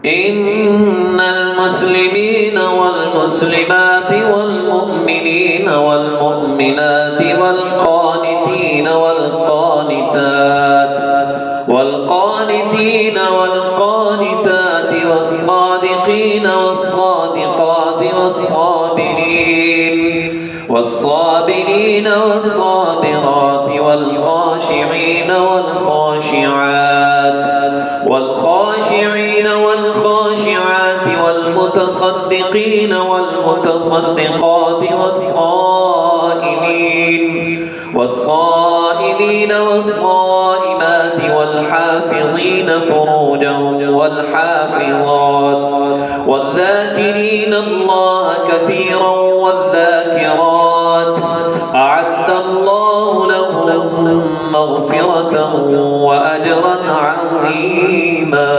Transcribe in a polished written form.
إن المسلمين والمسلمات والمؤمنين والمؤمنات والقانتين والقانتات والصادقين والصادقات والصابرين والصابرات والخاشعين والخاشعات والمتصدقين والمتصدقات والصائمين والصائمات والحافظين فروجهم والحافظات والذاكرين الله كثيرا والذاكرات أعد الله لهم مغفرة وأجرا عظيما.